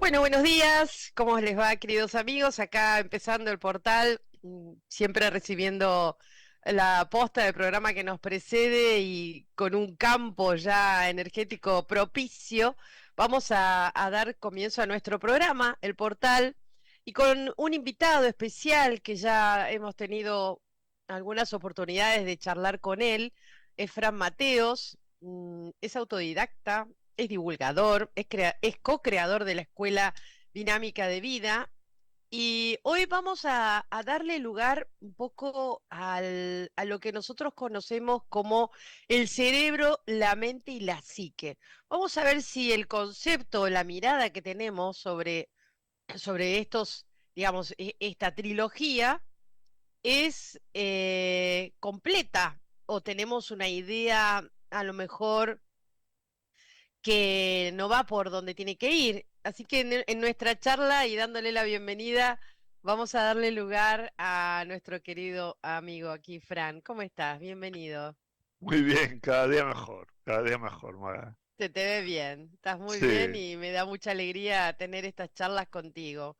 Bueno, buenos días. ¿Cómo les va, queridos amigos? Acá empezando el portal, siempre recibiendo la posta del programa que nos precede y con un campo ya energético propicio, vamos a dar comienzo a nuestro programa, el portal, y con un invitado especial que ya hemos tenido algunas oportunidades de charlar con él, es Fran Mateos, es autodidacta, es divulgador, es co-creador de la Escuela Dinámica de Vida. Y hoy vamos a darle lugar un poco a lo que nosotros conocemos como el cerebro, la mente y la psique. Vamos a ver si el concepto, la mirada que tenemos sobre estos, digamos, esta trilogía es completa o tenemos una idea a lo mejor que no va por donde tiene que ir. Así que en nuestra charla y dándole la bienvenida, vamos a darle lugar a nuestro querido amigo aquí, Fran. ¿Cómo estás? Bienvenido. Muy bien, cada día mejor, Maga. Se te ve bien, estás muy bien Sí, y me da mucha alegría tener estas charlas contigo.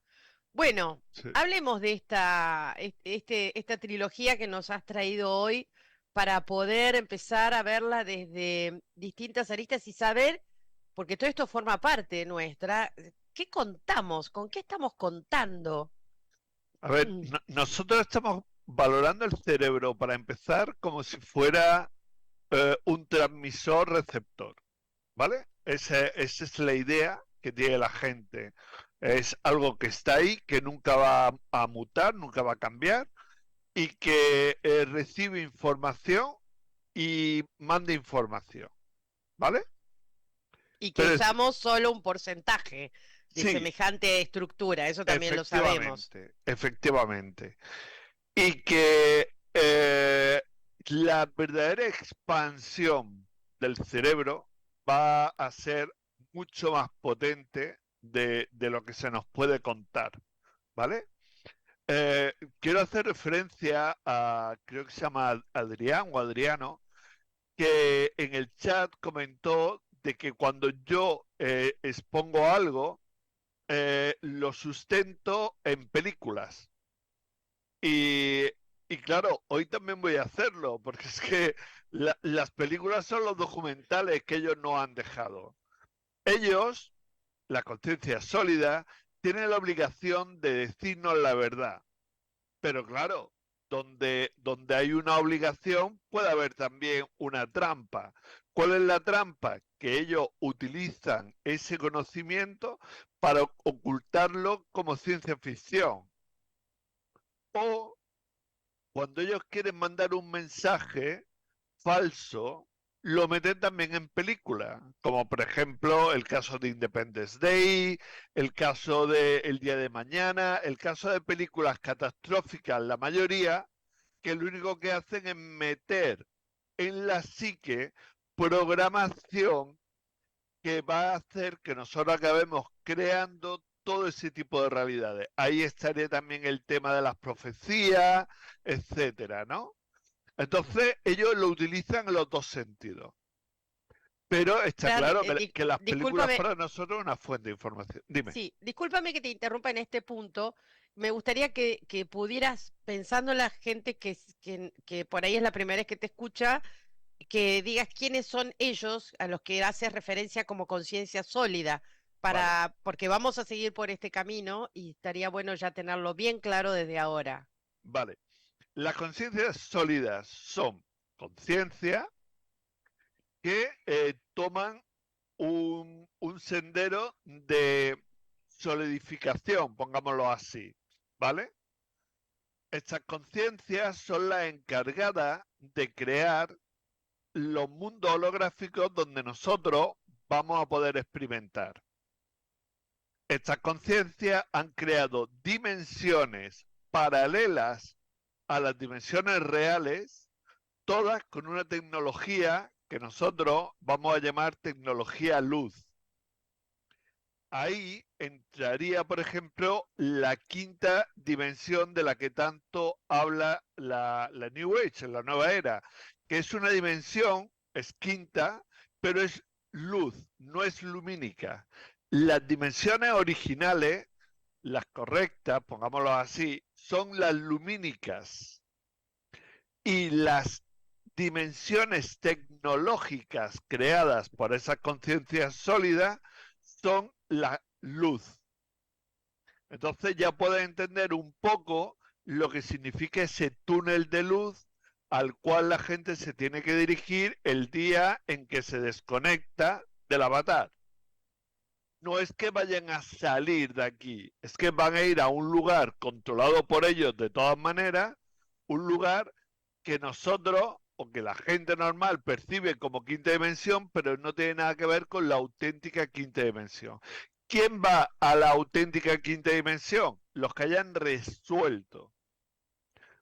Bueno, sí. hablemos de esta trilogía que nos has traído hoy para poder empezar a verla desde distintas aristas y saber, porque todo esto forma parte nuestra, ¿qué contamos? ¿Con qué estamos contando? A ver, Mm. nosotros estamos valorando el cerebro para empezar como si fuera un transmisor receptor, ¿vale? Esa es la idea que tiene la gente. Es algo que está ahí, que nunca va a mutar, nunca va a cambiar y que recibe información y manda información, ¿vale? Y que Pero usamos solo un porcentaje de sí, semejante estructura, eso también lo sabemos. efectivamente. Y que la verdadera expansión del cerebro va a ser mucho más potente de lo que se nos puede contar, ¿vale? Eh, Quiero hacer referencia a, creo que se llama Adrián o Adriano, que en el chat comentó de que cuando yo expongo algo, lo sustento en películas. Y, y claro, hoy también voy a hacerlo, porque es que las películas son los documentales que ellos no han dejado. Ellos, la conciencia sólida, tienen la obligación de decirnos la verdad. Pero claro, donde hay una obligación puede haber también una trampa. ¿Cuál es la trampa? Que ellos utilizan ese conocimiento para ocultarlo como ciencia ficción. O cuando ellos quieren mandar un mensaje falso, lo meten también en película, como por ejemplo el caso de Independence Day, el caso de El Día de Mañana, el caso de películas catastróficas, la mayoría, que lo único que hacen es meter en la psique programación que va a hacer que nosotros acabemos creando todo ese tipo de realidades. Ahí estaría también el tema de las profecías, etcétera, ¿no? Entonces, ellos lo utilizan en los dos sentidos. Pero está Fran, claro que las películas discúlpame, para nosotros es una fuente de información. Dime. sí, discúlpame que te interrumpa en este punto. Me gustaría que pudieras, pensando en la gente que por ahí es la primera vez que te escucha, que digas quiénes son ellos a los que haces referencia como conciencia sólida, Vale, porque vamos a seguir por este camino y estaría bueno ya tenerlo bien claro desde ahora. vale. Las conciencias sólidas son conciencia que toman un sendero de solidificación, pongámoslo así, ¿vale? Estas conciencias son las encargadas de crear los mundos holográficos donde nosotros vamos a poder experimentar. Estas conciencias han creado dimensiones paralelas a las dimensiones reales, todas con una tecnología que nosotros vamos a llamar tecnología luz. Ahí entraría, por ejemplo, la quinta dimensión de la que tanto habla la New Age, la nueva era, que es una dimensión, es quinta, pero es luz, no es lumínica. Las dimensiones originales, las correctas, pongámoslo así, son las lumínicas. Y las dimensiones tecnológicas creadas por esa conciencia sólida son la luz. Entonces ya puedes entender un poco lo que significa ese túnel de luz al cual la gente se tiene que dirigir el día en que se desconecta del avatar. No es que vayan a salir de aquí, es que van a ir a un lugar controlado por ellos de todas maneras, un lugar que nosotros o que la gente normal percibe como quinta dimensión, pero no tiene nada que ver con la auténtica quinta dimensión. ¿Quién va a la auténtica quinta dimensión? Los que hayan resuelto.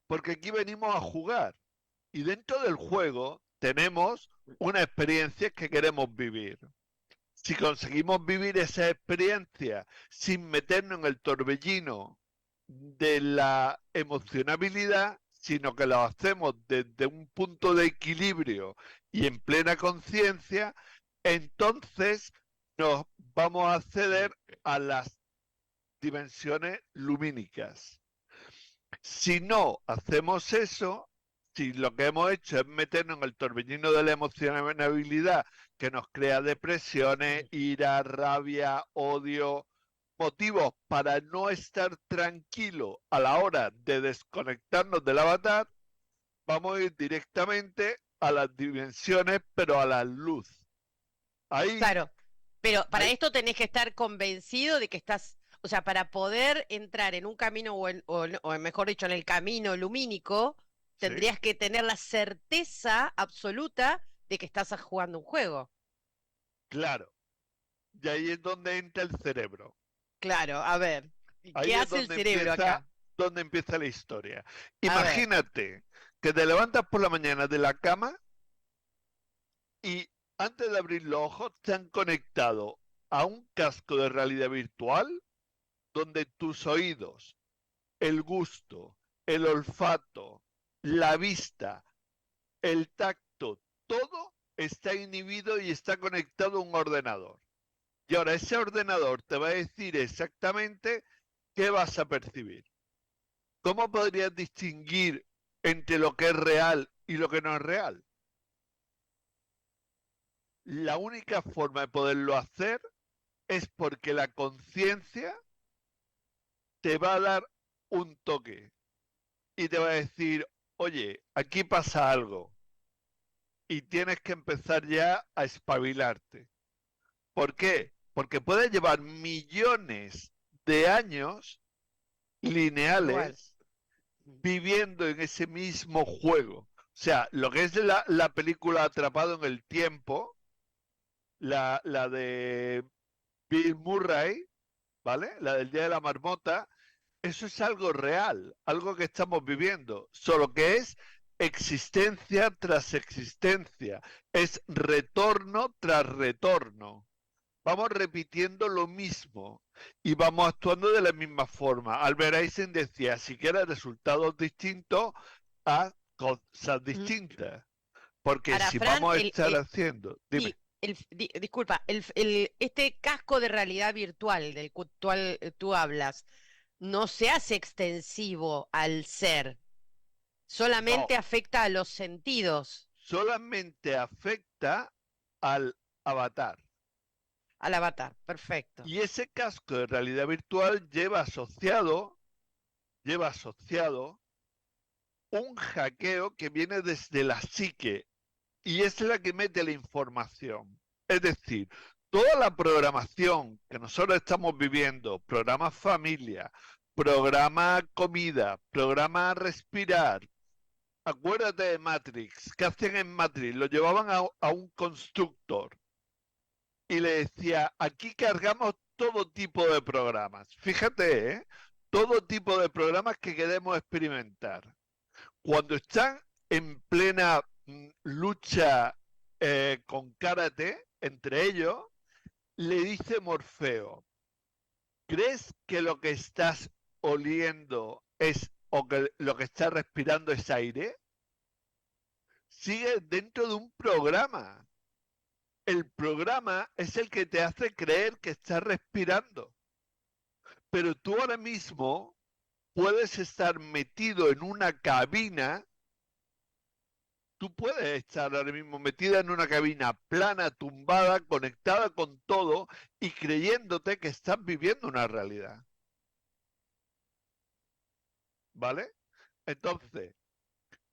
Porque aquí venimos a jugar. Y dentro del juego tenemos una experiencia que queremos vivir. Si conseguimos vivir esa experiencia sin meternos en el torbellino de la emocionabilidad, sino que lo hacemos desde un punto de equilibrio y en plena conciencia, entonces nos vamos a acceder a las dimensiones lumínicas. Si no hacemos eso, si lo que hemos hecho es meternos en el torbellino de la emocionabilidad que nos crea depresiones, ira, rabia, odio, motivos para no estar tranquilo a la hora de desconectarnos del avatar, vamos a ir directamente a las dimensiones, pero a la luz. Ahí, Claro, pero para ahí esto tenés que estar convencido de que estás, o sea, para poder entrar en un camino o mejor dicho, en el camino lumínico, sí, tendrías que tener la certeza absoluta de que estás jugando un juego. claro. Y ahí es donde entra el cerebro. Claro, a ver, ¿y qué Ahí es hace el cerebro acá? donde empieza la historia. A ver, Imagínate que te levantas por la mañana de la cama y antes de abrir los ojos te han conectado a un casco de realidad virtual donde tus oídos, el gusto, el olfato, la vista, el tacto, todo está inhibido y está conectado a un ordenador. Y ahora ese ordenador te va a decir exactamente qué vas a percibir. ¿Cómo podrías distinguir entre lo que es real y lo que no es real? La única forma de poderlo hacer es porque la conciencia te va a dar un toque y te va a decir, oye, aquí pasa algo y tienes que empezar ya a espabilarte. ¿Por qué? Porque puedes llevar millones de años igual. lineales viviendo en ese mismo juego. O sea, lo que es la película Atrapado en el Tiempo, la de Bill Murray, ¿vale? La del Día de la Marmota, eso es algo real, algo que estamos viviendo, solo que es existencia tras existencia, es retorno tras retorno. Vamos repitiendo lo mismo y vamos actuando de la misma forma. Albert Einstein decía, si quieres resultados distintos, haz cosas Mm. distintas. Porque Ahora, si Fran, vamos a estar haciendo, dime, sí, disculpa, este casco de realidad virtual del cual tú hablas, no se hace extensivo al ser, no, solamente afecta a los sentidos, solamente afecta al avatar. al avatar. Perfecto. Y ese casco de realidad virtual lleva asociado un hackeo que viene desde la psique y es la que mete la información. Es decir, toda la programación que nosotros estamos viviendo, programa familia, programa comida, programa respirar, acuérdate de Matrix, ¿qué hacían en Matrix? Lo llevaban a un constructor y le decía, aquí cargamos todo tipo de programas. Fíjate, ¿eh? Todo tipo de programas que queremos experimentar. Cuando están en plena lucha con karate, entre ellos, le dice Morfeo, ¿crees que lo que estás oliendo es o que lo que estás respirando es aire? Sigue dentro de un programa. El programa es el que te hace creer que estás respirando, pero tú ahora mismo puedes estar metido en una cabina. Tú puedes estar ahora mismo metida en una cabina plana, tumbada, conectada con todo y creyéndote que estás viviendo una realidad. ¿Vale? Entonces,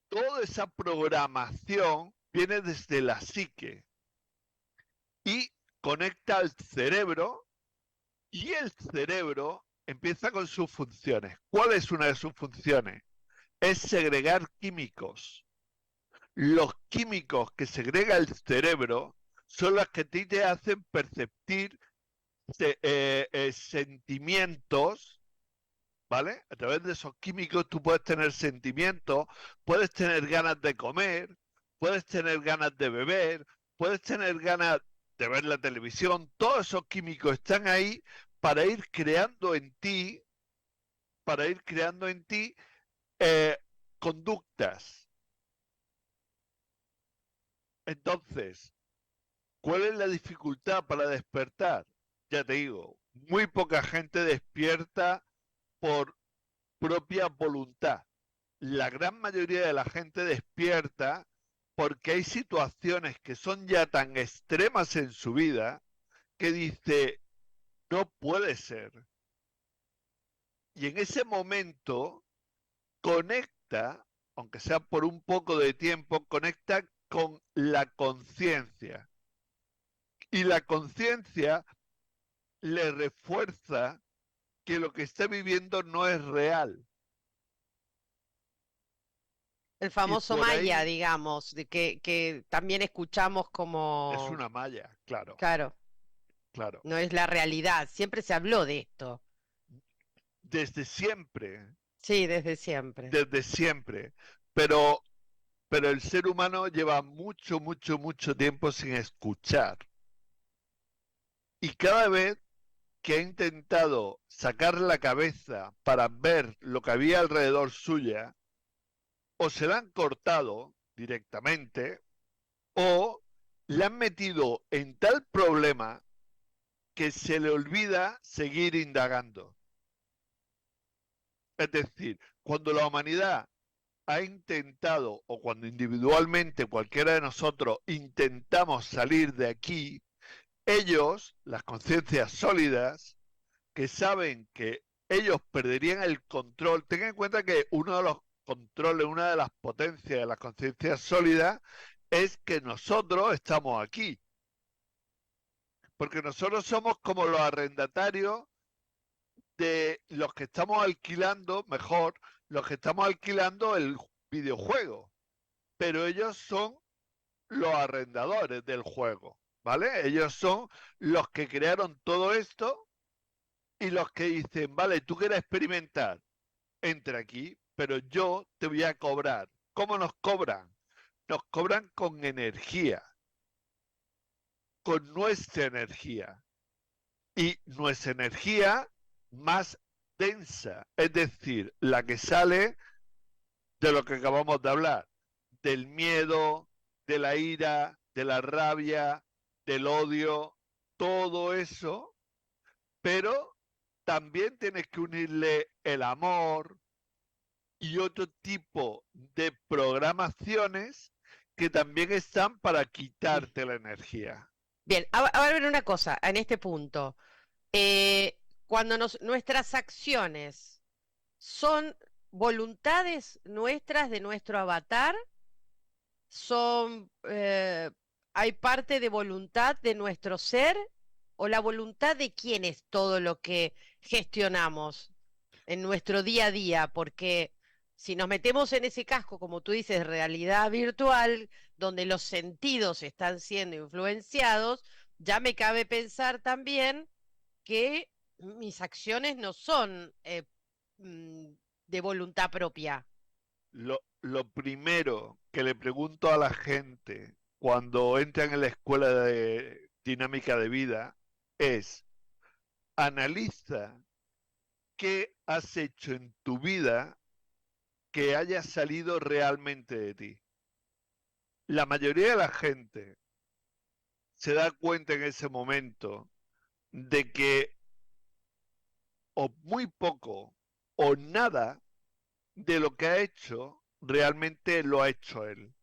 toda esa programación viene desde la psique y conecta al cerebro, y el cerebro empieza con sus funciones. ¿Cuál es una de sus funciones? Es segregar químicos. Los químicos que segrega el cerebro son los que a ti te hacen perceptir sentimientos, ¿vale? A través de esos químicos tú puedes tener sentimientos, puedes tener ganas de comer, puedes tener ganas de beber, puedes tener ganas de ver la televisión. Todos esos químicos están ahí para ir creando en ti, para ir creando en ti eh, conductas. Entonces, ¿cuál es la dificultad para despertar? Ya te digo, muy poca gente despierta por propia voluntad. La gran mayoría de la gente despierta porque hay situaciones que son ya tan extremas en su vida que dice, no puede ser. Y en ese momento conecta, aunque sea por un poco de tiempo, conecta con la conciencia. Y la conciencia le refuerza que lo que está viviendo no es real. El Y famoso por Maya, ahí digamos, de que también escuchamos es como, una malla, claro, claro, claro. no es la realidad. Siempre se habló de esto. Desde siempre, Sí, desde siempre. desde siempre. Pero, pero el ser humano lleva mucho, mucho, mucho tiempo sin escuchar. Y cada vez que ha intentado sacar la cabeza para ver lo que había alrededor suya, o se la han cortado directamente, o le han metido en tal problema que se le olvida seguir indagando. Es decir, cuando la humanidad ha intentado, o cuando individualmente cualquiera de nosotros intentamos salir de aquí, ellos, las conciencias sólidas, que saben que ellos perderían el control, tengan en cuenta que uno de los controles, una de las potencias de las conciencias sólidas es que nosotros estamos aquí, porque nosotros somos como los arrendatarios de los que estamos alquilando, mejor, los que estamos alquilando el videojuego, pero ellos son los arrendadores del juego, ¿vale? Ellos son los que crearon todo esto y los que dicen, vale, tú quieres experimentar, entra aquí, pero yo te voy a cobrar. ¿Cómo nos cobran? Nos cobran con energía, con nuestra energía. Y nuestra energía más densa, es decir, la que sale de lo que acabamos de hablar, del miedo, de la ira, de la rabia, del odio, todo eso, pero también tienes que unirle el amor y otro tipo de programaciones que también están para Mm. quitarte la energía. Bien, a ver una cosa en este punto. Eh, cuando nuestras acciones son voluntades nuestras de nuestro avatar, son, hay parte de voluntad de nuestro ser o la voluntad de quién es todo lo que gestionamos en nuestro día a día, porque si nos metemos en ese casco, como tú dices, realidad virtual, donde los sentidos están siendo influenciados, ya me cabe pensar también que mis acciones no son mm, de voluntad propia. Lo primero que le pregunto a la gente cuando entran en la escuela de dinámica de vida es, analiza qué has hecho en tu vida que haya salido realmente de ti. La mayoría de la gente se da cuenta en ese momento de que o muy poco o nada de lo que ha hecho realmente lo ha hecho él.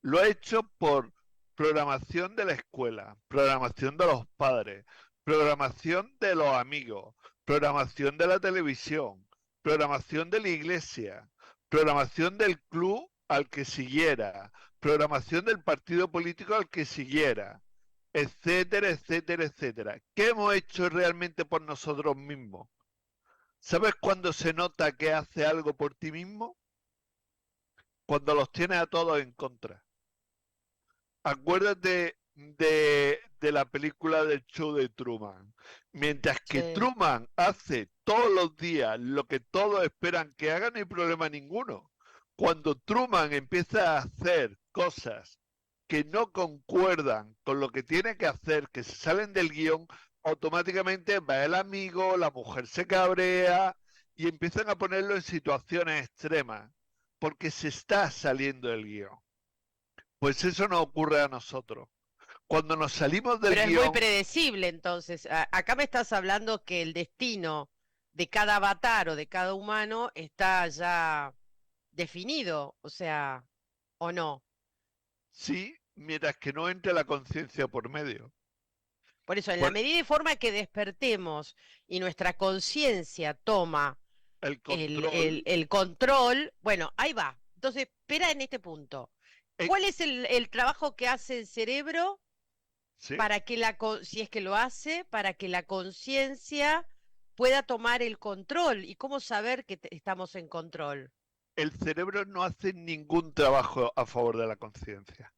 Lo ha hecho por programación de la escuela, programación de los padres, programación de los amigos, programación de la televisión, programación de la iglesia, programación del club al que siguiera, programación del partido político al que siguiera, etcétera, etcétera, etcétera. ¿Qué hemos hecho realmente por nosotros mismos? ¿Sabes cuándo se nota que hace algo por ti mismo? Cuando los tienes a todos en contra. Acuérdate de la película del show de Truman. Mientras que Sí. Truman hace todos los días lo que todos esperan que haga, no hay problema ninguno. Cuando Truman empieza a hacer cosas que no concuerdan con lo que tiene que hacer, que se salen del guión, automáticamente va el amigo, la mujer se cabrea y empiezan a ponerlo en situaciones extremas, porque se está saliendo del guión. Pues eso nos ocurre a nosotros. Cuando nos salimos del Pero es muy guión, predecible, entonces. Acá me estás hablando que el destino de cada avatar o de cada humano está ya definido, o sea, ¿o no? sí, mientras que no entre la conciencia por medio. Por eso, en la Por medida y forma que despertemos y nuestra conciencia toma el control, el control, bueno, ahí va. Entonces, espera en este punto. eh, ¿Cuál es el trabajo que hace el cerebro sí, para que si es que lo hace, para que la conciencia pueda tomar el control? ¿Y cómo saber que estamos en control? el cerebro no hace ningún trabajo a favor de la conciencia,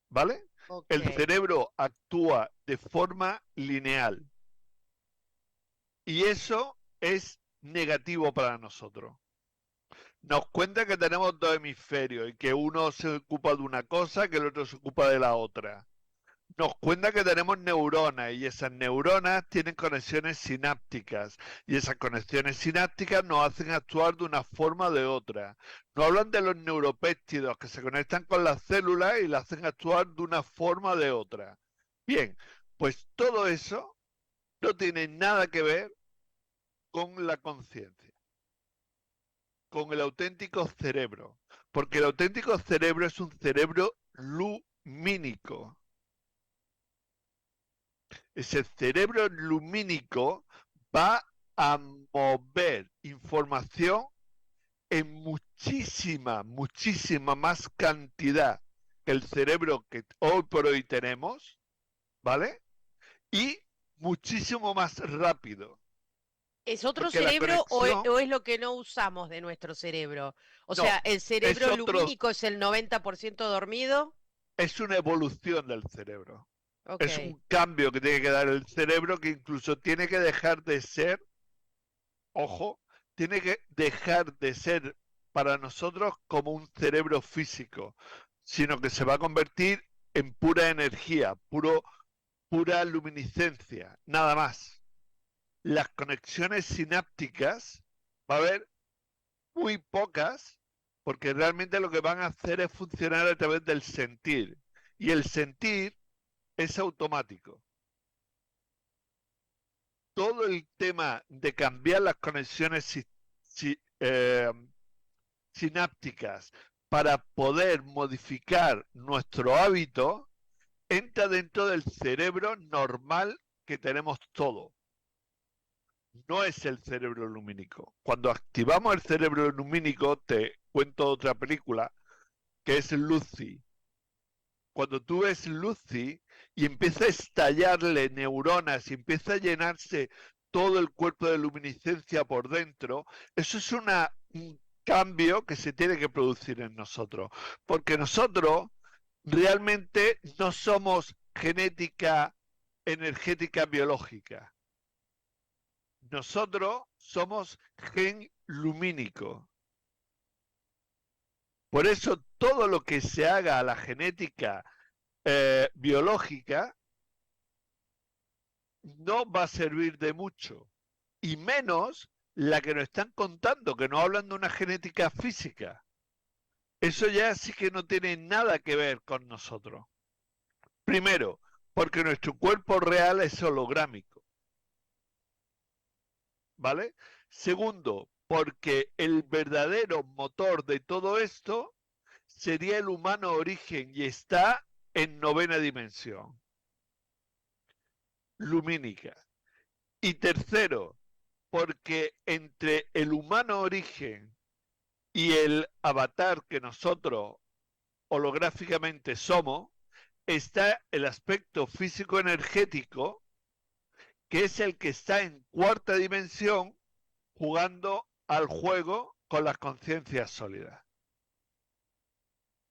¿vale? El Ok. cerebro actúa de forma lineal y eso es negativo para nosotros. Nos cuenta que tenemos dos hemisferios y que uno se ocupa de una cosa, que el otro se ocupa de la otra. Nos cuenta que tenemos neuronas y esas neuronas tienen conexiones sinápticas y esas conexiones sinápticas nos hacen actuar de una forma o de otra. No hablan de los neuropéptidos que se conectan con las células y las hacen actuar de una forma o de otra. Bien, pues todo eso no tiene nada que ver con la conciencia, con el auténtico cerebro, porque el auténtico cerebro es un cerebro lumínico. Ese cerebro lumínico va a mover información en muchísima, muchísima más cantidad que el cerebro que hoy por hoy tenemos, ¿vale? Y muchísimo más rápido, ¿Es otro porque la cerebro conexión, o es lo que no usamos de nuestro cerebro? O no, sea, ¿el es cerebro otro, lumínico es el 90% dormido? es una evolución del cerebro. Es Ok. un cambio que tiene que dar el cerebro que incluso tiene que dejar de ser, ojo, tiene que dejar de ser para nosotros como un cerebro físico, sino que se va a convertir en pura energía, pura luminiscencia, nada más. Las conexiones sinápticas va a haber muy pocas, porque realmente lo que van a hacer es funcionar a través del sentir. Y el sentir es automático. Todo el tema de cambiar las conexiones si, eh, sinápticas para poder modificar nuestro hábito entra dentro del cerebro normal que tenemos todo. No es el cerebro lumínico. Cuando activamos el cerebro lumínico, te cuento otra película que es Lucy. Cuando tú ves Lucy y empieza a estallarle neuronas y empieza a llenarse todo el cuerpo de luminiscencia por dentro, eso es un cambio que se tiene que producir en nosotros. Porque nosotros realmente no somos genética energética biológica. Nosotros somos gen lumínico. Por eso todo lo que se haga a la genética biológica no va a servir de mucho. Y menos la que nos están contando, que nos hablan de una genética física. Eso ya sí que no tiene nada que ver con nosotros. Primero, porque nuestro cuerpo real es holográmico, ¿vale? Segundo, porque el verdadero motor de todo esto sería el humano origen y está en novena dimensión, lumínica. Y tercero, porque entre el humano origen y el avatar que nosotros holográficamente somos, está el aspecto físico-energético, que es el que está en cuarta dimensión jugando al juego con las conciencias sólidas.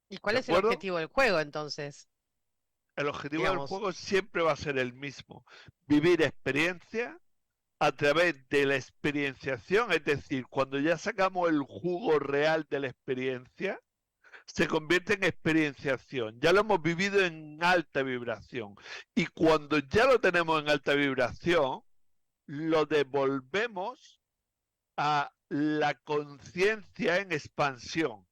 ¿Y cuál ¿De es el acuerdo? objetivo del juego entonces? El objetivo del Digamos, juego siempre va a ser el mismo, vivir experiencia a través de la experienciación, es decir, cuando ya sacamos el jugo real de la experiencia, se convierte en experienciación. Ya lo hemos vivido en alta vibración. Y cuando ya lo tenemos en alta vibración, lo devolvemos a la conciencia en expansión.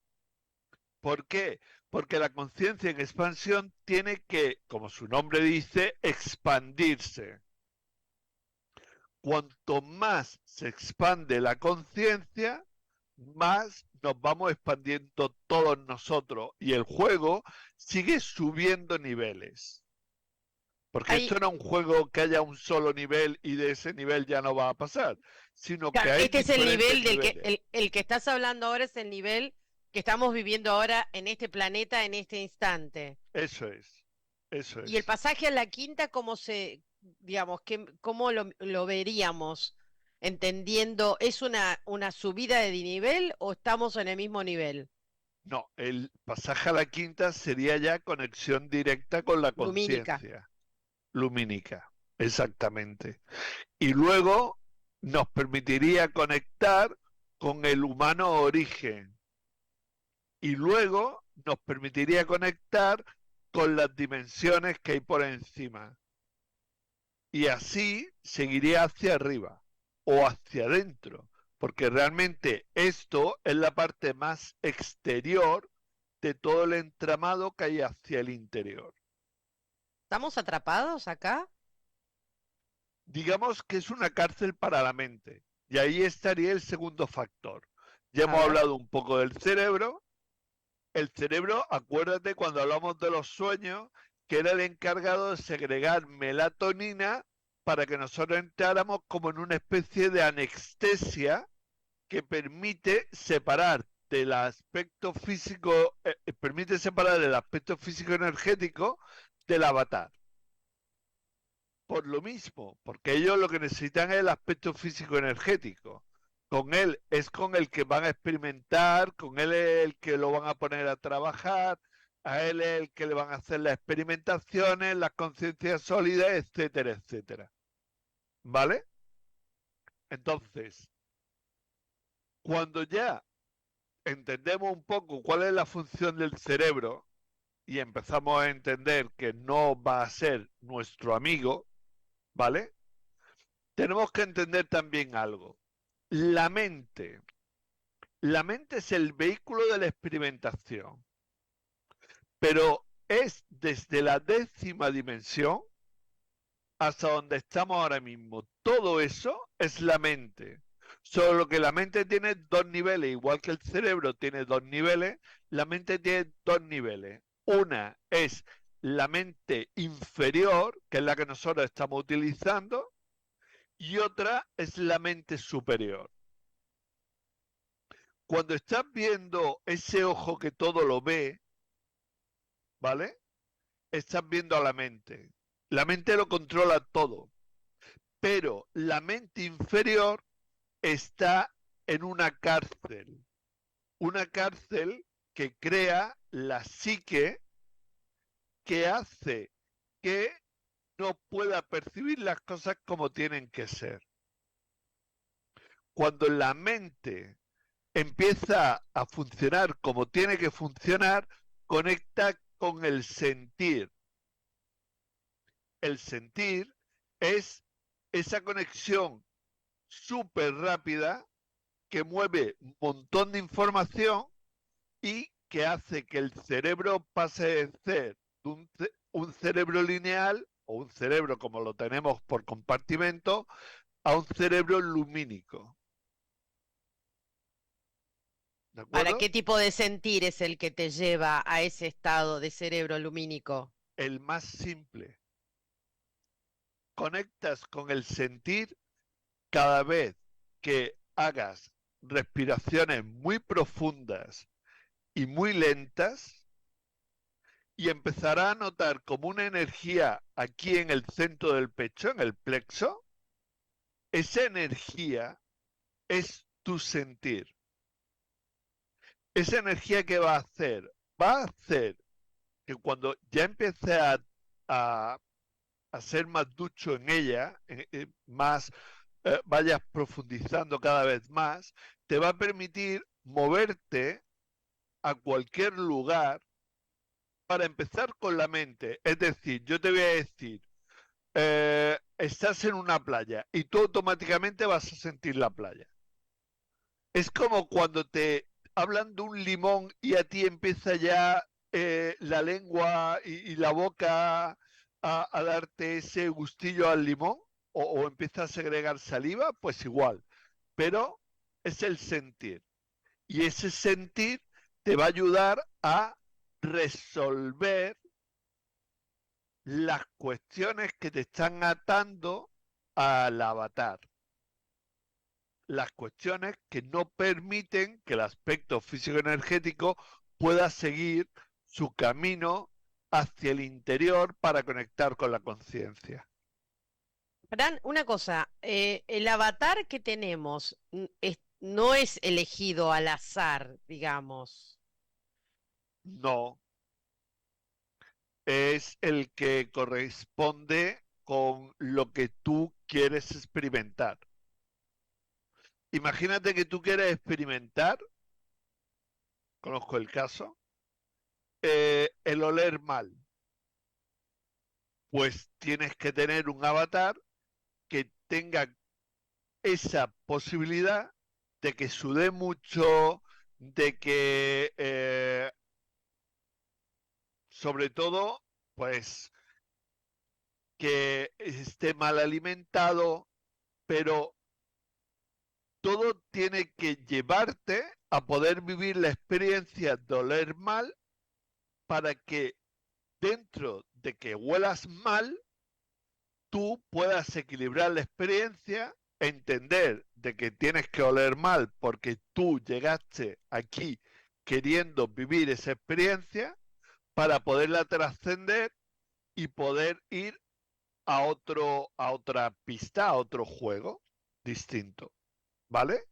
¿Por qué? Porque la conciencia en expansión tiene que, como su nombre dice, expandirse. Cuanto más se expande la conciencia, más nos vamos expandiendo todos nosotros y el juego sigue subiendo niveles. Porque hay, esto no es un juego que haya un solo nivel y de ese nivel ya no va a pasar, sino que claro, hay este es el diferentes nivel del que, niveles. el que estás hablando ahora es el nivel que estamos viviendo ahora en este planeta, en este instante. Eso es, eso Y el es. pasaje a la quinta, ¿cómo se, digamos, cómo lo veríamos? Entendiendo, ¿es una subida de nivel o estamos en el mismo nivel? No, el pasaje a la quinta sería ya conexión directa con la Lumínica. conciencia lumínica, exactamente. Y luego nos permitiría conectar con el humano origen y luego nos permitiría conectar con las dimensiones que hay por encima. Y así seguiría hacia arriba o hacia adentro, porque realmente esto es la parte más exterior de todo el entramado que hay hacia el interior. ¿Estamos atrapados acá? Digamos que es una cárcel para la mente, y ahí estaría el segundo factor. Ya A hemos ver. hablado un poco del cerebro. El cerebro, acuérdate cuando hablamos de los sueños, que era el encargado de segregar melatonina para que nosotros entráramos como en una especie de anestesia que permite separar del aspecto físico, permite separar el aspecto físico energético del avatar. Por lo mismo, porque ellos lo que necesitan es el aspecto físico energético. Con él es con el que van a experimentar, con él es el que lo van a poner a trabajar, a él es el que le van a hacer las experimentaciones, las conciencias sólidas, etcétera, etcétera. ¿Vale? Entonces, cuando ya entendemos un poco cuál es la función del cerebro y empezamos a entender que no va a ser nuestro amigo, ¿vale? Tenemos que entender también algo. La mente. La mente es el vehículo de la experimentación, pero es desde la décima dimensión hasta donde estamos ahora mismo. Todo eso es la mente. Solo que la mente tiene dos niveles, igual que el cerebro tiene dos niveles, la mente tiene dos niveles. Una es la mente inferior, que es la que nosotros estamos utilizando, y otra es la mente superior. Cuando estás viendo ese ojo que todo lo ve, ¿vale? Estás viendo a la mente. La mente lo controla todo, pero la mente inferior está en una cárcel que crea la psique que hace que no pueda percibir las cosas como tienen que ser. Cuando la mente empieza a funcionar como tiene que funcionar, conecta con el sentir. El sentir es esa conexión súper rápida que mueve un montón de información y que hace que el cerebro pase de ser un cerebro lineal o un cerebro como lo tenemos por compartimento a un cerebro lumínico. ¿De ¿Para acuerdo? qué tipo de sentir es el que te lleva a ese estado de cerebro lumínico? El más simple. Conectas con el sentir cada vez que hagas respiraciones muy profundas y muy lentas y empezará a notar como una energía aquí en el centro del pecho, en el plexo. Esa energía es tu sentir. Esa energía que va a hacer que cuando ya empiece a, a ser más ducho en ella, más vayas profundizando cada vez más, te va a permitir moverte a cualquier lugar para empezar con la mente. Es decir, yo te voy a decir, estás en una playa y tú automáticamente vas a sentir la playa. Es como cuando te hablan de un limón y a ti empieza ya la lengua y la boca a darte ese gustillo al limón o empieza a segregar saliva, pues igual. Pero es el sentir. Y ese sentir te va a ayudar a resolver las cuestiones que te están atando al avatar. Las cuestiones que no permiten que el aspecto físico-energético pueda seguir su camino hacia el interior para conectar con la conciencia. Fran, una cosa, el avatar que tenemos no es elegido al azar, digamos. No, es el que corresponde con lo que tú quieres experimentar. Imagínate que tú quieres experimentar, conozco el caso, el oler mal. Pues tienes que tener un avatar que tenga esa posibilidad de que sude mucho, de que sobre todo, pues que esté mal alimentado, pero todo tiene que llevarte a poder vivir la experiencia de oler mal para que dentro de que huelas mal, tú puedas equilibrar la experiencia, entender de que tienes que oler mal porque tú llegaste aquí queriendo vivir esa experiencia para poderla trascender y poder ir a otra pista, a otro juego distinto, ¿vale?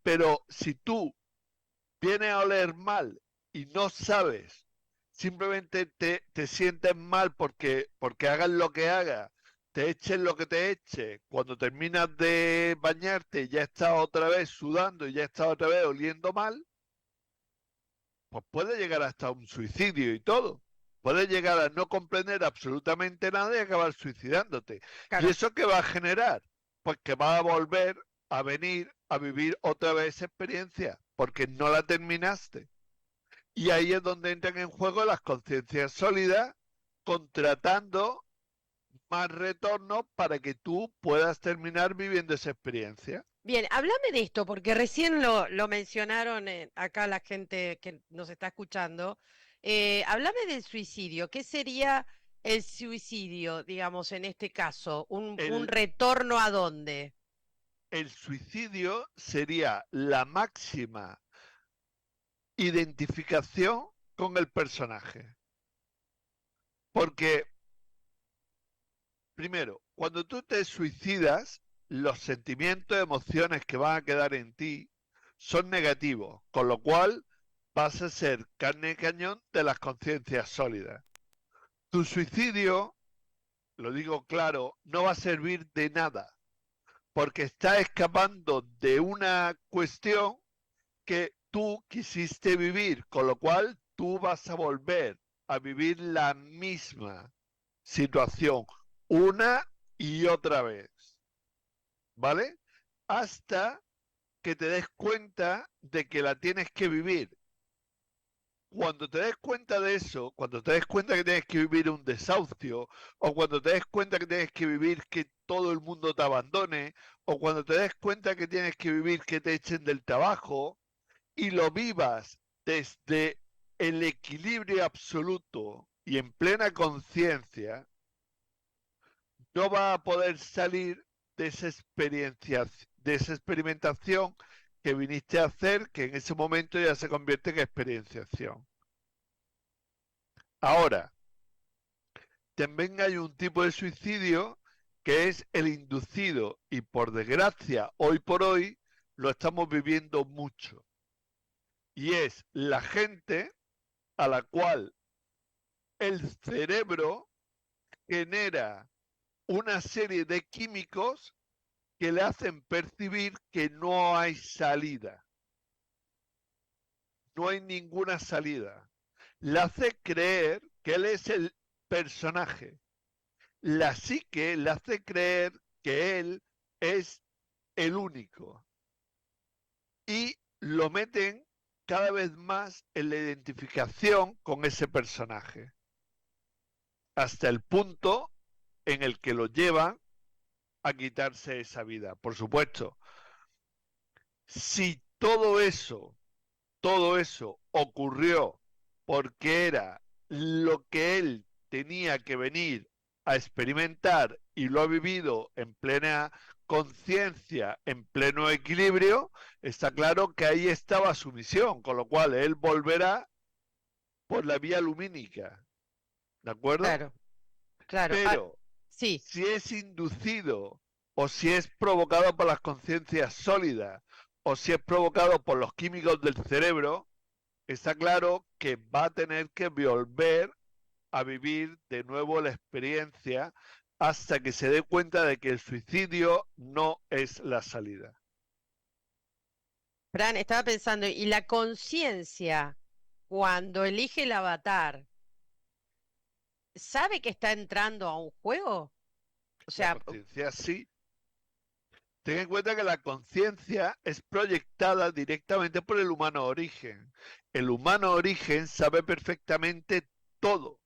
Pero si tú vienes a oler mal y no sabes, simplemente te sientes mal porque hagas lo que hagas, te eches lo que te eches, cuando terminas de bañarte ya estás otra vez sudando y ya estás otra vez oliendo mal, pues puede llegar hasta un suicidio y todo. Puedes llegar a no comprender absolutamente nada y acabar suicidándote. ¿Y Claro. eso qué va a generar? Pues que va a volver a venir a vivir otra vez esa experiencia, porque no la terminaste. Y ahí es donde entran en juego las conciencias sólidas, contratando más retorno para que tú puedas terminar viviendo esa experiencia. Bien, háblame de esto, porque recién lo mencionaron acá la gente que nos está escuchando. Háblame del suicidio. ¿Qué sería el suicidio, digamos, en este caso? ¿Un El, retorno a dónde? el suicidio sería la máxima identificación con el personaje. Porque, primero, cuando tú te suicidas, los sentimientos, emociones que van a quedar en ti son negativos, con lo cual vas a ser carne y cañón de las conciencias sólidas. Tu suicidio, lo digo claro, no va a servir de nada, porque está escapando de una cuestión que tú quisiste vivir, con lo cual tú vas a volver a vivir la misma situación una y otra vez, ¿vale? Hasta que te des cuenta de que la tienes que vivir Cuando te des cuenta de eso, cuando te des cuenta que tienes que vivir un desahucio, o cuando te des cuenta que tienes que vivir que todo el mundo te abandone, o cuando te des cuenta que tienes que vivir que te echen del trabajo, y lo vivas desde el equilibrio absoluto y en plena conciencia, no vas a poder salir de esa experiencia, de esa experimentación que viniste a hacer, que en ese momento ya se convierte en experienciación. Ahora, también hay un tipo de suicidio que es el inducido y por desgracia hoy por hoy lo estamos viviendo mucho. Y es la gente a la cual el cerebro genera una serie de químicos que le hacen percibir que no hay salida, no hay ninguna salida. Le hace creer que él es el personaje. La psique le hace creer que él es el único. Y lo meten cada vez más en la identificación con ese personaje. Hasta el punto en el que lo llevan a quitarse esa vida. Por supuesto, si todo eso ocurrió porque era lo que él tenía que venir a experimentar y lo ha vivido en plena conciencia, en pleno equilibrio, está claro que ahí estaba su misión, con lo cual él volverá por la vía lumínica, ¿de acuerdo? Claro, claro. Ah, Pero sí, si es inducido o si es provocado por las conciencias sólidas o si es provocado por los químicos del cerebro, está claro que va a tener que volver a vivir de nuevo la experiencia hasta que se dé cuenta de que el suicidio no es la salida. Fran, estaba pensando, ¿y la conciencia cuando elige el avatar, sabe que está entrando a un juego? O La sea, conciencia sí. Ten en cuenta que la conciencia es proyectada directamente por el humano origen. El humano origen sabe perfectamente todo.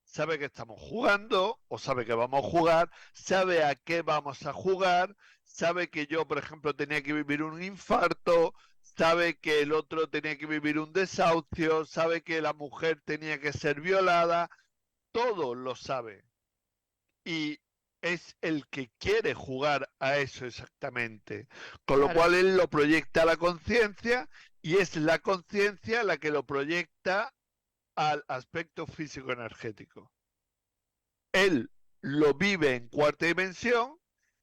Sabe que estamos jugando o sabe que vamos a jugar, sabe a qué vamos a jugar, sabe que yo, por ejemplo, tenía que vivir un infarto, sabe que el otro tenía que vivir un desahucio, sabe que la mujer tenía que ser violada, todo lo sabe. Y es el que quiere jugar a eso exactamente. Con lo claro, cual él lo proyecta a la conciencia y es la conciencia la que lo proyecta al aspecto físico-energético. Él lo vive en cuarta dimensión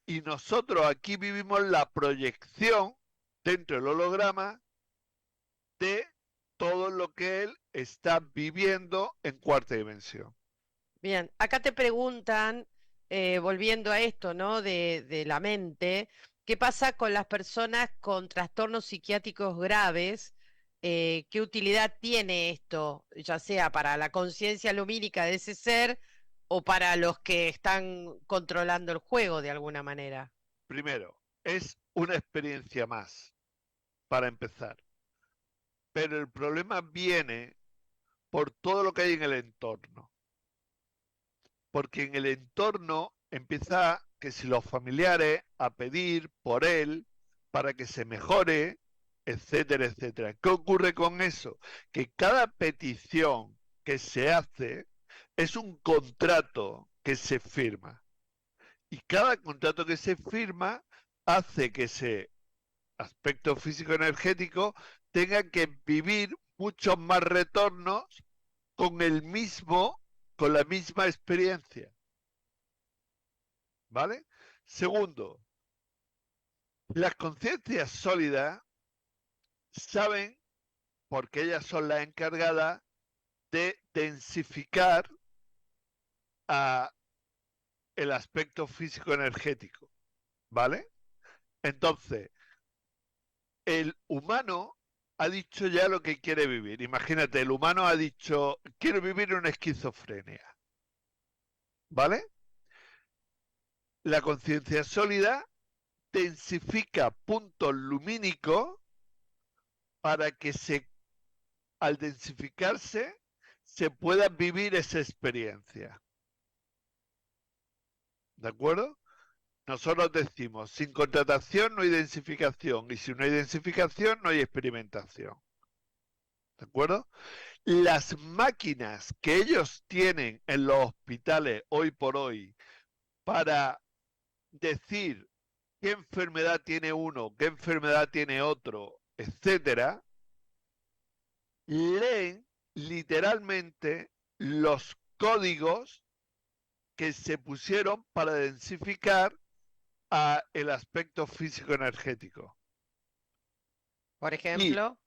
y nosotros aquí vivimos la proyección dentro del holograma de todo lo que él está viviendo en cuarta dimensión. bien. Acá te preguntan, volviendo a esto, ¿no? De la mente, ¿qué pasa con las personas con trastornos psiquiátricos graves? ¿Qué utilidad tiene esto, ya sea para la conciencia lumínica de ese ser o para los que están controlando el juego de alguna manera? Primero, es una experiencia más para empezar, pero el problema viene por todo lo que hay en el entorno, porque en el entorno empieza que si los familiares a pedir por él para que se mejore, etcétera, etcétera. ¿Qué ocurre con eso? Que cada petición que se hace es un contrato que se firma y cada contrato que se firma hace que ese aspecto físico energético tenga que vivir muchos más retornos con el mismo, con la misma experiencia. ¿Vale? Segundo, las conciencias sólidas saben, porque ellas son las encargadas de densificar a el aspecto físico energético. ¿Vale? Entonces, el humano ha dicho ya lo que quiere vivir. Imagínate, el humano ha dicho, quiero vivir una esquizofrenia. ¿Vale? La conciencia sólida densifica puntos lumínicos para que se al densificarse, se pueda vivir esa experiencia. ¿De acuerdo? Nosotros decimos, sin contratación no hay densificación, y si no hay densificación no hay experimentación. ¿De acuerdo? Las máquinas que ellos tienen en los hospitales hoy por hoy para decir qué enfermedad tiene uno, qué enfermedad tiene otro, etcétera, leen literalmente los códigos que se pusieron para densificar el aspecto físico-energético. Por Y, ejemplo,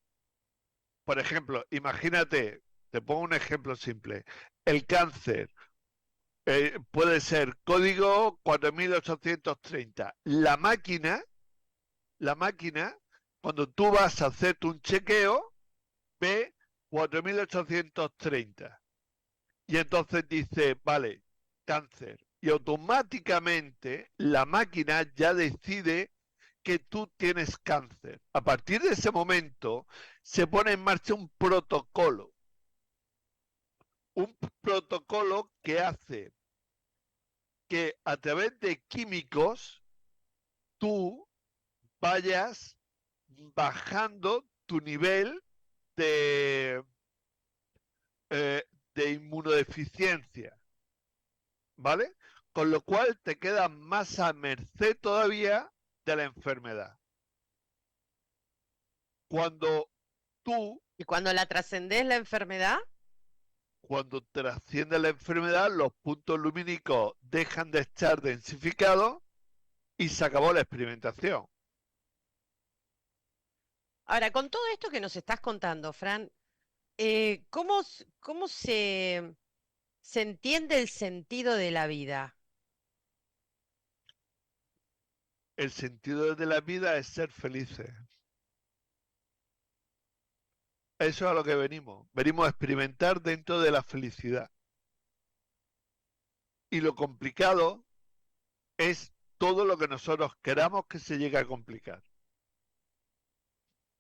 por ejemplo, imagínate, te pongo un ejemplo simple, el cáncer puede ser código 4830. La máquina, cuando tú vas a hacerte un chequeo, ve 4830. Y entonces dice, vale, cáncer. Y automáticamente la máquina ya decide que tú tienes cáncer. A partir de ese momento se pone en marcha un protocolo que hace que a través de químicos tú vayas bajando tu nivel de, eh, de inmunodeficiencia, ¿vale? Con lo cual te quedas más a merced todavía de la enfermedad. Cuando tú, y cuando la trascendés la enfermedad, cuando trasciende la enfermedad, los puntos lumínicos dejan de estar densificados y se acabó la experimentación. ahora, con todo esto que nos estás contando, Fran, ¿cómo se entiende el sentido de la vida? El sentido de la vida es ser felices. Eso es a lo que venimos. Venimos a experimentar dentro de la felicidad. Y lo complicado es todo lo que nosotros queramos que se llegue a complicar.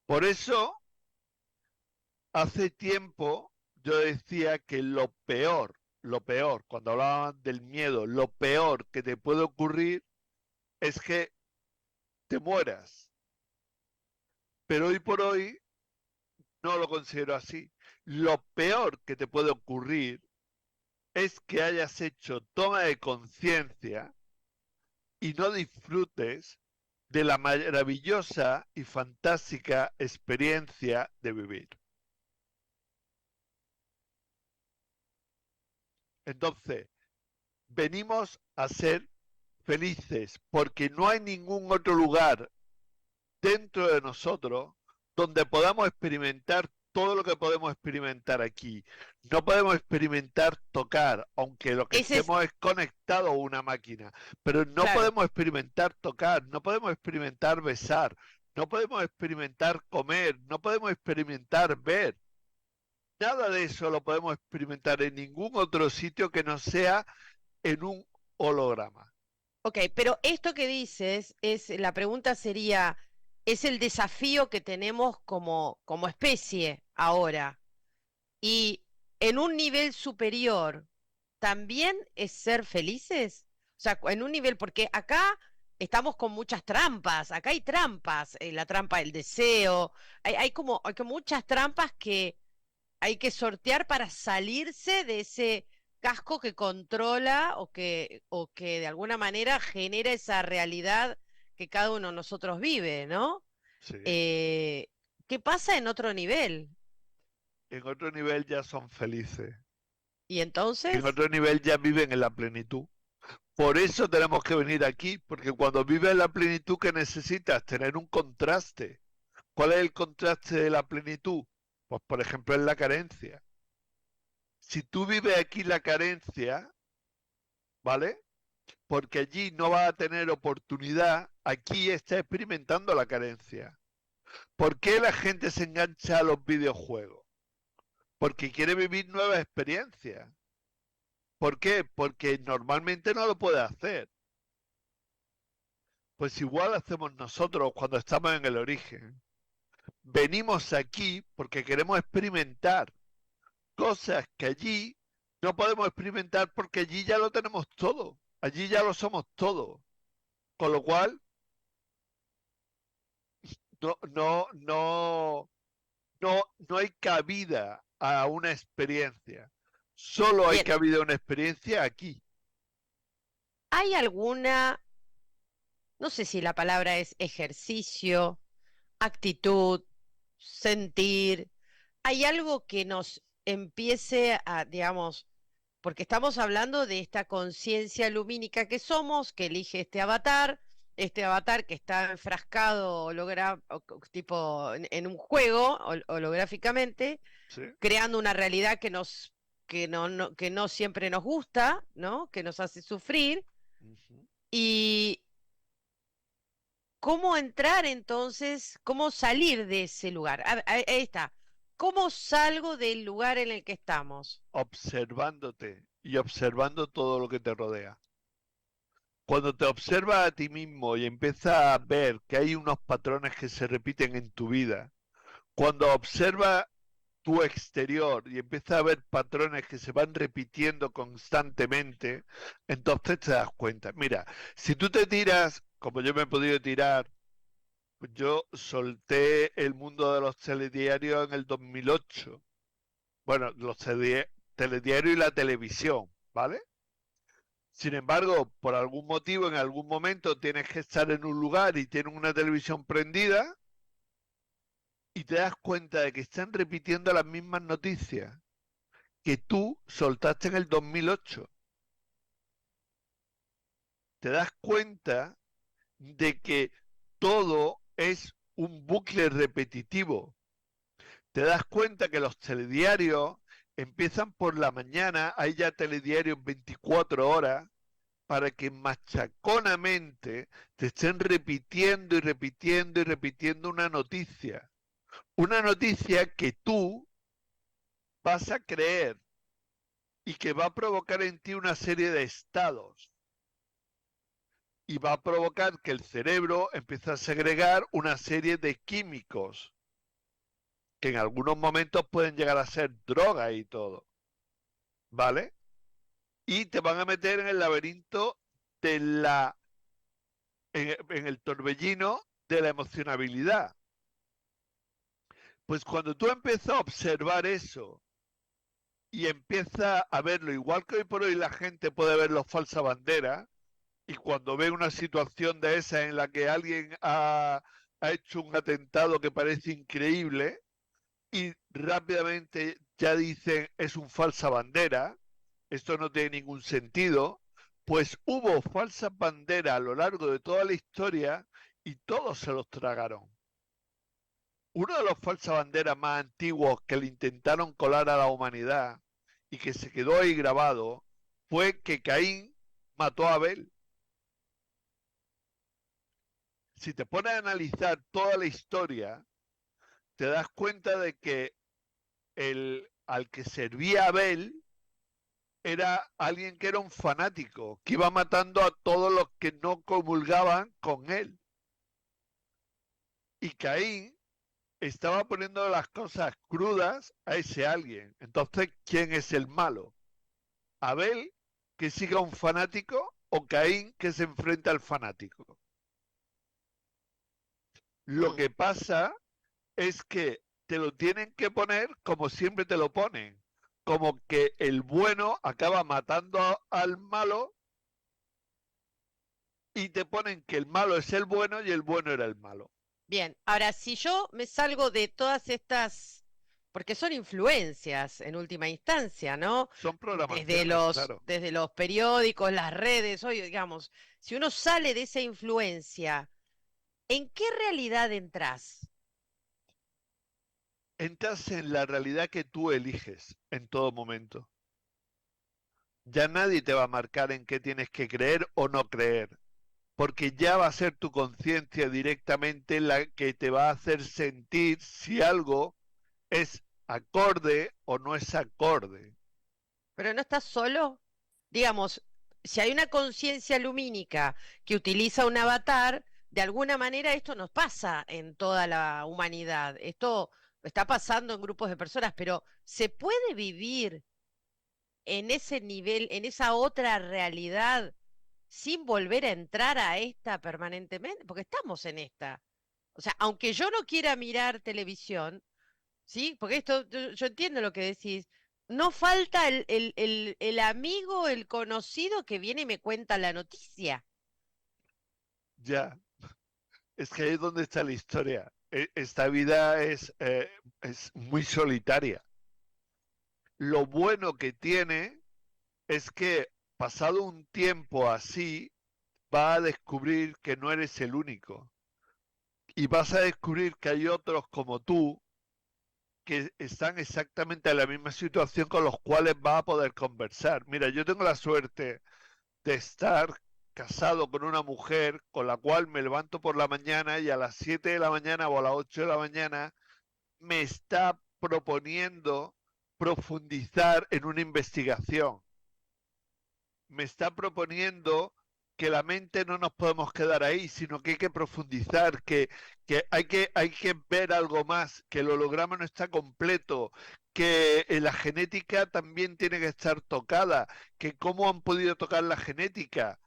Por eso, hace tiempo yo decía que lo peor, cuando hablaban del miedo, lo peor que te puede ocurrir es que te mueras. Pero hoy por hoy no lo considero así. Lo peor que te puede ocurrir es que hayas hecho toma de conciencia y no disfrutes de la maravillosa y fantástica experiencia de vivir. Entonces, venimos a ser felices porque no hay ningún otro lugar dentro de nosotros donde podamos experimentar todo lo que podemos experimentar aquí. No podemos experimentar tocar, aunque lo que Ese es, estemos es conectado a una máquina, pero no claro. podemos experimentar tocar, no podemos experimentar besar, no podemos experimentar comer, no podemos experimentar ver. Nada de eso lo podemos experimentar en ningún otro sitio que no sea en un holograma. Ok, pero esto que dices la pregunta sería, ¿es el desafío que tenemos como especie ahora? Y en un nivel superior, ¿también es ser felices? O sea, en un nivel, porque acá estamos con muchas trampas, acá hay trampas, la trampa del deseo, hay como muchas trampas que hay que sortear para salirse de ese casco que controla o que de alguna manera genera esa realidad que cada uno de nosotros vive, ¿no? Sí. Eh, ¿Qué pasa en otro nivel? En otro nivel ya son felices. Y En entonces, otro nivel ya viven en la plenitud. Por eso tenemos que venir aquí, porque cuando vives en la plenitud, ¿qué necesitas? Tener un contraste. ¿Cuál es el contraste de la plenitud? Pues por ejemplo es la carencia. Si tú vives aquí la carencia, ¿vale? Porque allí no vas a tener oportunidad, aquí estás experimentando la carencia. ¿Por qué la gente se engancha a los videojuegos? Porque quiere vivir nuevas experiencias. ¿Por qué? Porque normalmente no lo puede hacer. Pues igual hacemos nosotros cuando estamos en el origen. Venimos aquí porque queremos experimentar cosas que allí no podemos experimentar porque allí ya lo tenemos todo, allí ya lo somos todo, con lo cual no, no, no, no hay cabida a una experiencia, solo hay Bien, cabida a una experiencia aquí. ¿hay alguna, no sé si la palabra es ejercicio, actitud, sentir? ¿Hay algo que nos empiece a, digamos, porque estamos hablando de esta conciencia lumínica que somos, que elige este avatar que está enfrascado tipo en un juego holográficamente, ¿Sí? creando una realidad que no siempre nos gusta, ¿no? Que nos hace sufrir. Ujú. Y cómo entrar entonces, cómo salir de ese lugar. Ahí está. ¿Cómo salgo del lugar en el que estamos? Observándote y observando todo lo que te rodea. Cuando te observas a ti mismo y empiezas a ver que hay unos patrones que se repiten en tu vida, cuando observas tu exterior y empiezas a ver patrones que se van repitiendo constantemente, entonces te das cuenta. Mira, si tú te tiras, como yo me he podido tirar, pues yo solté el mundo de los telediarios en el 2008. Bueno, los telediarios y la televisión, ¿vale? Sin embargo, por algún motivo, en algún momento tienes que estar en un lugar y tienes una televisión prendida y te das cuenta de que están repitiendo las mismas noticias que tú soltaste en el 2008. Te das cuenta de que todo es un bucle repetitivo. Te das cuenta que los telediarios empiezan por la mañana, hay ya telediarios 24 horas, para que machaconamente te estén repitiendo y repitiendo y repitiendo una noticia. Una noticia que tú vas a creer y que va a provocar en ti una serie de estados. Y va a provocar que el cerebro empiece a segregar una serie de químicos que en algunos momentos pueden llegar a ser drogas y todo. ¿Vale? Y te van a meter en el laberinto de en el torbellino de la emocionabilidad. Pues cuando tú empiezas a observar eso y empiezas a verlo, igual que hoy por hoy la gente puede ver los falsa bandera, y cuando ve una situación de esa en la que alguien ha hecho un atentado que parece increíble y rápidamente ya dicen es un falsa bandera, esto no tiene ningún sentido, pues hubo falsas banderas a lo largo de toda la historia y todos se los tragaron. Uno de los falsas banderas más antiguos que le intentaron colar a la humanidad y que se quedó ahí grabado fue que Caín mató a Abel. Si te pones a analizar toda la historia, te das cuenta de que al que servía Abel era alguien que era un fanático, que iba matando a todos los que no comulgaban con él. Y Caín estaba poniendo las cosas crudas a ese alguien. Entonces, ¿quién es el malo? ¿Abel, que siga un fanático, o Caín, que se enfrenta al fanático? Lo Mm, que pasa es que te lo tienen que poner como siempre te lo ponen, como que el bueno acaba matando al malo y te ponen que el malo es el bueno y el bueno era el malo. bien, ahora si yo me salgo de todas estas, porque son influencias en última instancia, ¿no? Son programaciones, claro. Desde los periódicos, las redes, hoy, digamos, si uno sale de esa influencia, ¿en qué realidad entras? Entras en la realidad que tú eliges en todo momento. Ya nadie te va a marcar en qué tienes que creer o no creer, porque ya va a ser tu conciencia directamente la que te va a hacer sentir si algo es acorde o no es acorde. Pero no estás solo. Digamos, si hay una conciencia lumínica que utiliza un avatar, de alguna manera esto nos pasa en toda la humanidad. Esto está pasando en grupos de personas, pero ¿se puede vivir en ese nivel, en esa otra realidad, sin volver a entrar a esta permanentemente? Porque estamos en esta. O sea, aunque yo no quiera mirar televisión, ¿sí? Porque esto, yo entiendo lo que decís. No falta el amigo, el conocido que viene y me cuenta la noticia. Ya, es que ahí es donde está la historia. Esta vida es muy solitaria. Lo bueno que tiene es que pasado un tiempo así, va a descubrir que no eres el único. Y vas a descubrir que hay otros como tú que están exactamente en la misma situación con los cuales vas a poder conversar. Mira, yo tengo la suerte de estar casado con una mujer con la cual me levanto por la mañana y a las 7 de la mañana o a las 8 de la mañana me está proponiendo profundizar en una investigación. Me está proponiendo que la mente no nos podemos quedar ahí, sino que hay que profundizar, hay que ver algo más, que el holograma no está completo, que la genética también tiene que estar tocada, que cómo han podido tocar la genética,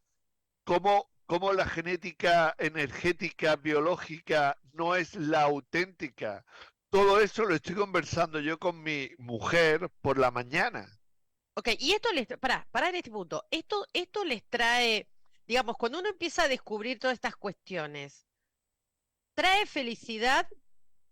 cómo la genética energética, biológica, no es la auténtica. Todo eso lo estoy conversando yo con mi mujer por la mañana. Ok, y esto les, para en este punto, esto les trae, digamos, cuando uno empieza a descubrir todas estas cuestiones, ¿trae felicidad,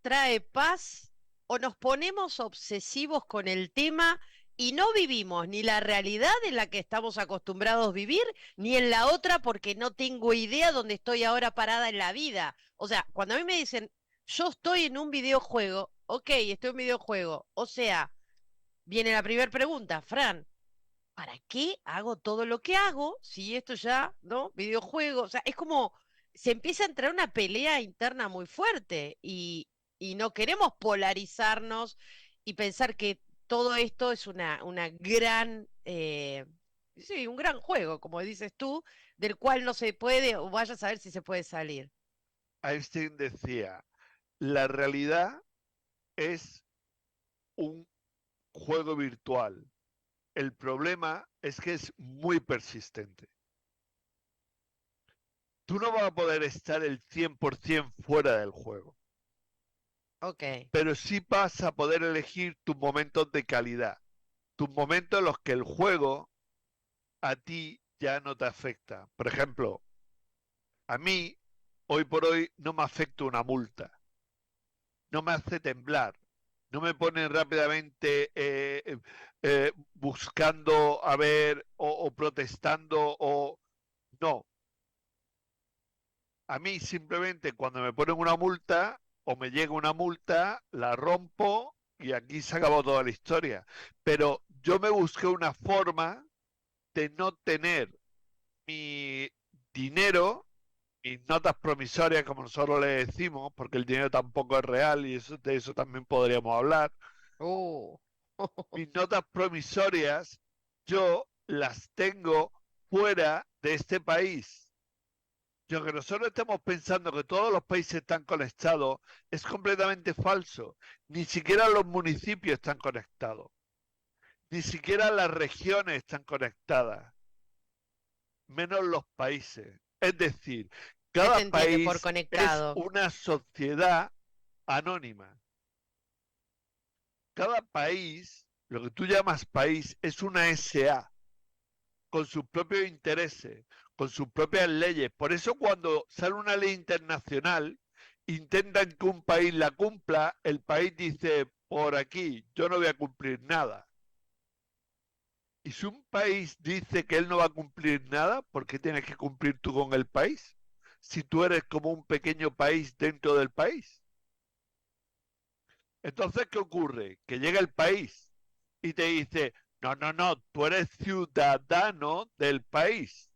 trae paz o nos ponemos obsesivos con el tema y no vivimos ni la realidad en la que estamos acostumbrados a vivir, ni en la otra porque no tengo idea dónde estoy ahora parada en la vida? O sea, cuando a mí me dicen, yo estoy en un videojuego, ok, estoy en un videojuego, o sea, viene la primera pregunta, Fran. ¿Para qué hago todo lo que hago si esto ya, ¿no? Videojuegos, o sea, es como se empieza a entrar una pelea interna muy fuerte y no queremos polarizarnos y pensar que todo esto es una gran, sí, un gran juego, como dices tú, del cual no se puede, o vaya a saber si se puede salir. Einstein decía, la realidad es un juego virtual. El problema es que es muy persistente. Tú no vas a poder estar el 100% fuera del juego, Ok. pero sí vas a poder elegir tus momentos de calidad, tus momentos en los que el juego a ti ya no te afecta. Por ejemplo, a mí, hoy por hoy, no me afecta una multa, no me hace temblar, no me pone rápidamente buscando a ver o protestando o no. A mí simplemente cuando me ponen una multa o me llega una multa, la rompo y aquí se acabó toda la historia. Pero yo me busqué una forma de no tener mi dinero, mis notas promisorias, como nosotros le decimos, porque el dinero tampoco es real y eso, de eso también podríamos hablar. Uh. Mis notas promisorias, yo las tengo fuera de este país. Y aunque nosotros estemos pensando que todos los países están conectados, es completamente falso. Ni siquiera los municipios están conectados. Ni siquiera las regiones están conectadas, menos los países. Es decir, ¿Qué se cada entiende por país es conectado? una sociedad anónima. Cada país, lo que tú llamas país, es una SA con sus propios intereses, con sus propias leyes. Por eso cuando sale una ley internacional, intentan que un país la cumpla, el país dice, por aquí, yo no voy a cumplir nada. Y si un país dice que él no va a cumplir nada, ¿por qué tienes que cumplir tú con el país? Si tú eres como un pequeño país dentro del país. Entonces, ¿qué ocurre? Que llega el país y te dice, no, no, no, tú eres ciudadano del país.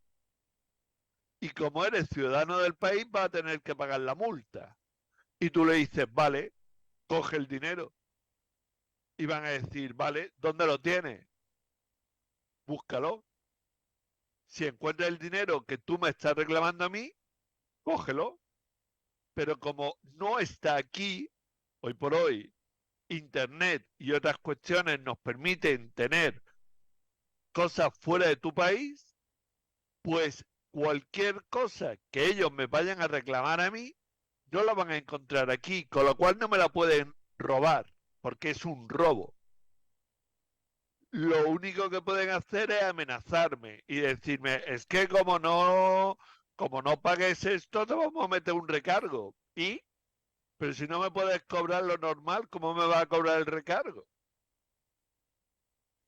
Y como eres ciudadano del país, vas a tener que pagar la multa. Y tú le dices, vale, coge el dinero. Y van a decir, vale, ¿dónde lo tienes? Búscalo. Si encuentras el dinero que tú me estás reclamando a mí, cógelo. pero como no está aquí, hoy por hoy, Internet y otras cuestiones nos permiten tener cosas fuera de tu país, pues cualquier cosa que ellos me vayan a reclamar a mí, no la van a encontrar aquí, con lo cual no me la pueden robar, porque es un robo. Lo único que pueden hacer es amenazarme y decirme, es que como no pagues esto, te vamos a meter un recargo. ¿Y? Pero si no me puedes cobrar lo normal, ¿cómo me va a cobrar el recargo?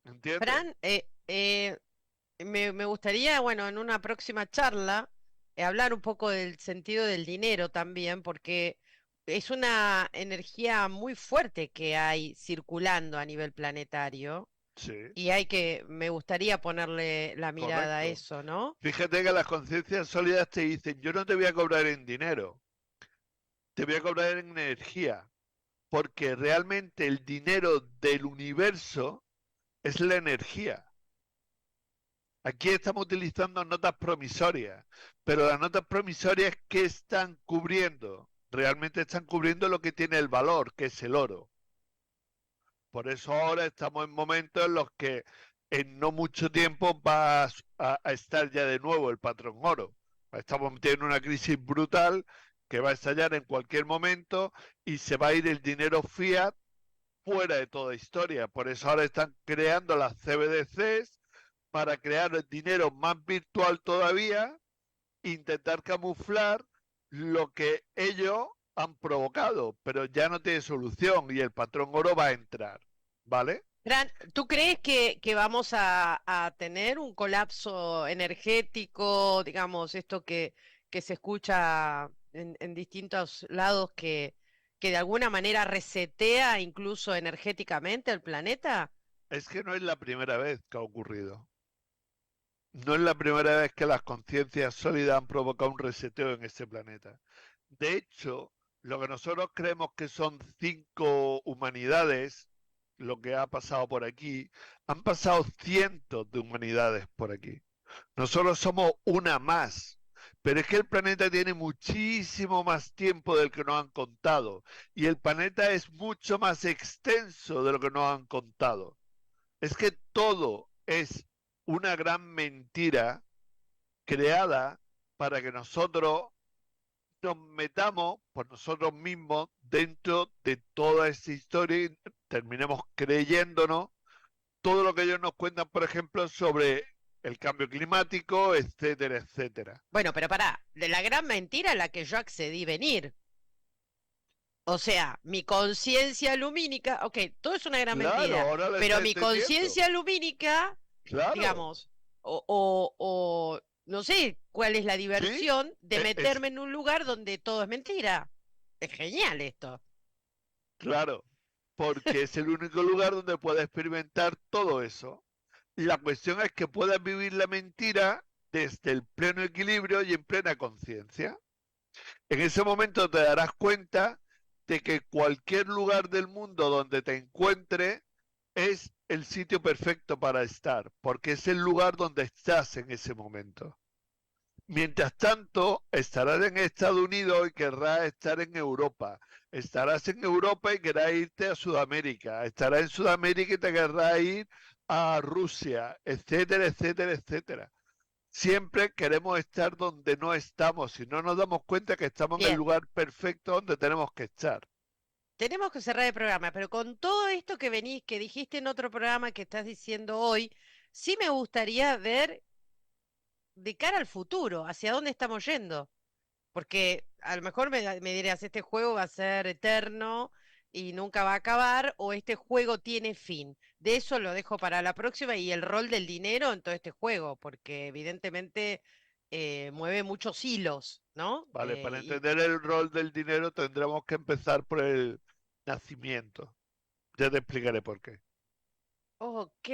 ¿Entiendes? Fran, me gustaría, bueno, en una próxima charla, hablar un poco del sentido del dinero también, porque es una energía muy fuerte que hay circulando a nivel planetario Sí, y me gustaría ponerle la mirada a correcto. eso, ¿no? Fíjate que las conciencias sólidas te dicen, yo no te voy a cobrar en dinero, te voy a cobrar en energía, porque realmente el dinero del universo es la energía. Aquí estamos utilizando notas promisorias, pero las notas promisorias, ¿qué están cubriendo? Realmente están cubriendo lo que tiene el valor, que es el oro. Por eso ahora estamos en momentos en los que en no mucho tiempo va a estar ya de nuevo el patrón oro. Estamos metiendo una crisis brutal que va a estallar en cualquier momento y se va a ir el dinero fiat fuera de toda historia. Por eso ahora están creando las CBDCs para crear el dinero más virtual todavía, intentar camuflar lo que ellos han provocado, pero ya no tiene solución y el patrón oro va a entrar, ¿vale? Fran, ¿tú crees que vamos a tener un colapso energético, digamos, esto que se escucha en distintos lados que de alguna manera resetea incluso energéticamente el planeta? Es que no es la primera vez que ha ocurrido. No es la primera vez que las conciencias sólidas han provocado un reseteo en este planeta. De hecho, lo que nosotros creemos que son 5 humanidades, lo que ha pasado por aquí, han pasado cientos de humanidades por aquí. Nosotros somos una más, pero es que el planeta tiene muchísimo más tiempo del que nos han contado y el planeta es mucho más extenso de lo que nos han contado. Es que todo es una gran mentira creada para que nosotros nos metamos por nosotros mismos dentro de toda esta historia y terminemos creyéndonos todo lo que ellos nos cuentan, por ejemplo, sobre el cambio climático, etcétera, etcétera. Bueno, pero pará, de la gran mentira a la que yo accedí venir. O sea, mi conciencia lumínica, ok, todo es una gran Claro, mentira, ahora lo pero está mi entendiendo. conciencia lumínica, Claro, digamos, o no sé cuál es la sí, diversión de es meterme en un lugar donde todo es mentira. Es genial esto. claro, porque es el único lugar donde puedes experimentar todo eso. La cuestión es que puedas vivir la mentira desde el pleno equilibrio y en plena conciencia. En ese momento te darás cuenta de que cualquier lugar del mundo donde te encuentres es el sitio perfecto para estar, porque es el lugar donde estás en ese momento. Mientras tanto, estarás en Estados Unidos y querrás estar en Europa. Estarás en Europa y querrás irte a Sudamérica. Estarás en Sudamérica y te querrás ir a Rusia, etcétera, etcétera, etcétera. Siempre queremos estar donde no estamos y no nos damos cuenta que estamos en el Bien, lugar perfecto donde tenemos que estar. tenemos que cerrar el programa, pero con todo esto que venís, que dijiste en otro programa que estás diciendo hoy, sí me gustaría ver de cara al futuro, hacia dónde estamos yendo. Porque a lo mejor me dirías, este juego va a ser eterno y nunca va a acabar, o este juego tiene fin. De eso lo dejo para la próxima y el rol del dinero en todo este juego, porque evidentemente mueve muchos hilos, ¿no? Vale, para entender el rol del dinero tendremos que empezar por el nacimiento. Ya te explicaré por qué. Ok.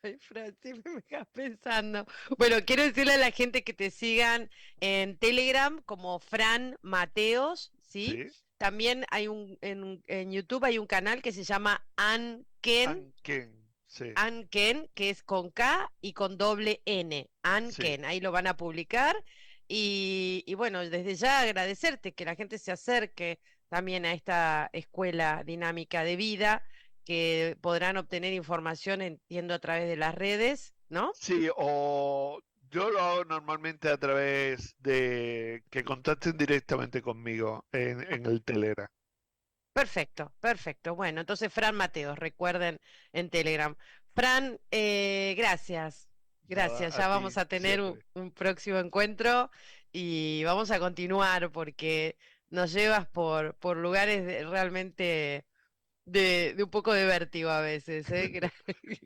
Ay, Fran, siempre me dejas pensando. Bueno, quiero decirle a la gente que te sigan en Telegram como Fran Mateos, ¿sí? ¿Sí? También hay en YouTube hay un canal que se llama Anken, Anken, sí, Anken, que es con K y con doble N. sí. Anken, ahí lo van a publicar. y bueno, desde ya agradecerte que la gente se acerque también a esta escuela dinámica de vida, que podrán obtener información, entiendo, a través de las redes, ¿no? Sí, o yo lo hago normalmente a través de que contacten directamente conmigo en el Telegram. Perfecto, perfecto. Bueno, entonces Fran Mateos, recuerden en Telegram. Fran, gracias, Nada, gracias. a Ya vamos ti a tener siempre. un próximo encuentro y vamos a continuar porque nos llevas por lugares realmente de un poco de vértigo a veces, ¿eh?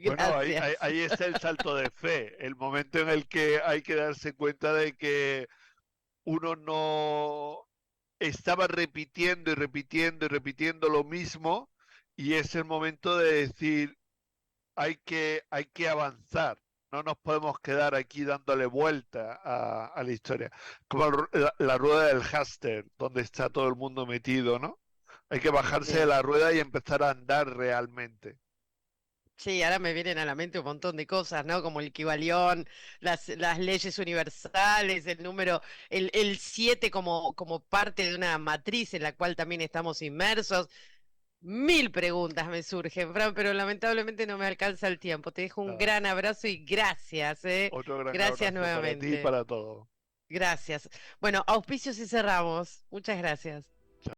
Bueno, Gracias. ahí está el salto de fe, el momento en el que hay que darse cuenta de que uno no estaba repitiendo y repitiendo y repitiendo lo mismo y es el momento de decir, hay que avanzar, no nos podemos quedar aquí dándole vuelta a la historia, como la rueda del hámster, donde está todo el mundo metido, ¿no? Hay que bajarse de Sí. la rueda y empezar a andar realmente. Sí, ahora me vienen a la mente un montón de cosas, ¿no? Como el Kybalión, las leyes universales, el número, el 7 como parte de una matriz en la cual también estamos inmersos. Mil preguntas me surgen, Fran, pero lamentablemente no me alcanza el tiempo. Te dejo un Nada, gran abrazo y gracias, ¿eh? otro gran Gracias abrazo para ti y nuevamente. para todos. Gracias. Bueno, auspicios y cerramos. Muchas gracias.